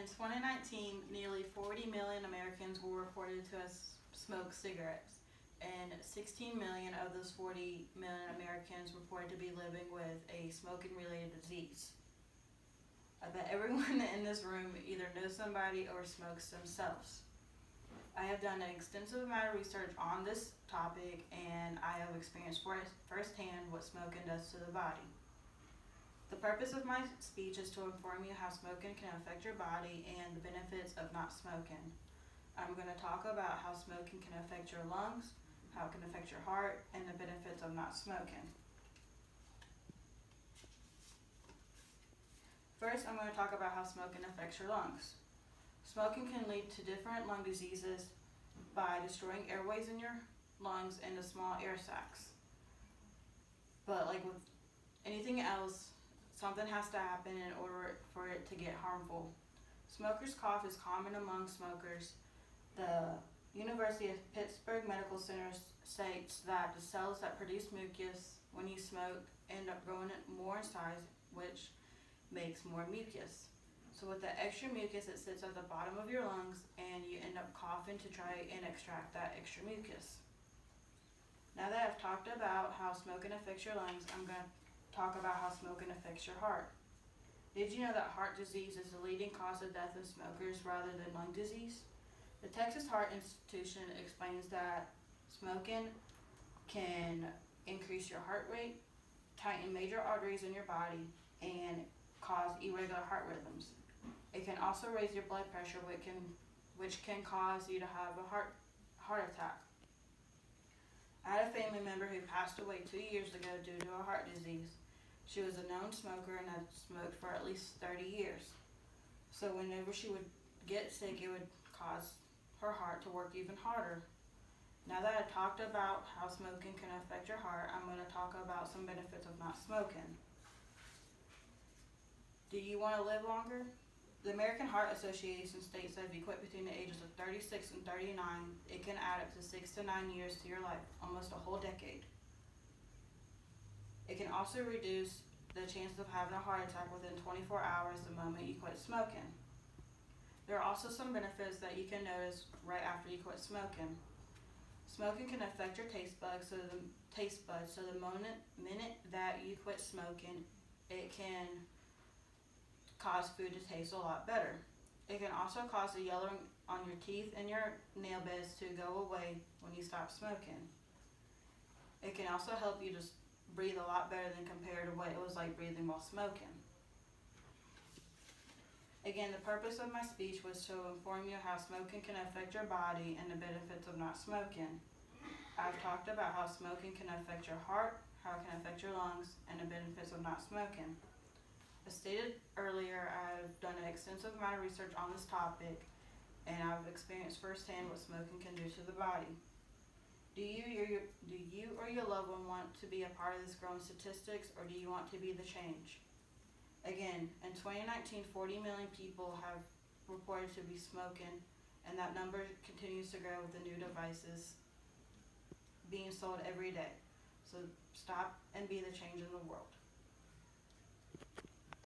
In 2019, nearly 40 million Americans were reported to have smoked cigarettes, and 16 million of those 40 million Americans reported to be living with a smoking-related disease. I bet everyone in this room either knows somebody or smokes themselves. I have done an extensive amount of research on this topic, and I have experienced firsthand what smoking does to the body. The purpose of my speech is to inform you how smoking can affect your body and the benefits of not smoking. I'm going to talk about how smoking can affect your lungs, how it can affect your heart, and the benefits of not smoking. First, I'm going to talk about how smoking affects your lungs. Smoking can lead to different lung diseases by destroying airways in your lungs and the small air sacs. But like with anything else, something has to happen in order for it to get harmful. Smoker's cough is common among smokers. The University of Pittsburgh Medical Center states that the cells that produce mucus when you smoke end up growing more in size, which makes more mucus. So with the extra mucus, it sits at the bottom of your lungs, and you end up coughing to try and extract that extra mucus. Now that I've talked about how smoking affects your lungs, I'm going to talk about how smoking affects your heart. Did you know that heart disease is the leading cause of death in smokers rather than lung disease? The Texas Heart Institution explains that smoking can increase your heart rate, tighten major arteries in your body, and cause irregular heart rhythms. It can also raise your blood pressure, which can cause you to have a heart attack. I had a family member who passed away 2 years ago due to a heart disease. She was a known smoker and had smoked for at least 30 years. So whenever she would get sick, it would cause her heart to work even harder. Now that I talked about how smoking can affect your heart, I'm going to talk about some benefits of not smoking. Do you want to live longer? The American Heart Association states that if you quit between the ages of 36 and 39, it can add up to 6 to 9 years to your life, almost a whole decade. It can also reduce the chances of having a heart attack within 24 hours the moment you quit smoking. There are also some benefits that you can notice right after you quit smoking. Smoking can affect your taste buds, so the minute that you quit smoking, it can cause food to taste a lot better. It can also cause the yellowing on your teeth and your nail beds to go away when you stop smoking. It can also help you just breathe a lot better than compared to what it was like breathing while smoking. Again, the purpose of my speech was to inform you how smoking can affect your body and the benefits of not smoking. I've talked about how smoking can affect your heart, how it can affect your lungs, and the benefits of not smoking. As stated earlier, I've done an extensive amount of research on this topic, and I've experienced firsthand what smoking can do to the body. Do you or your loved one want to be a part of this growing statistics, or do you want to be the change? Again, in 2019, 40 million people have reported to be smoking, and that number continues to grow with the new devices being sold every day. So stop and be the change in the world.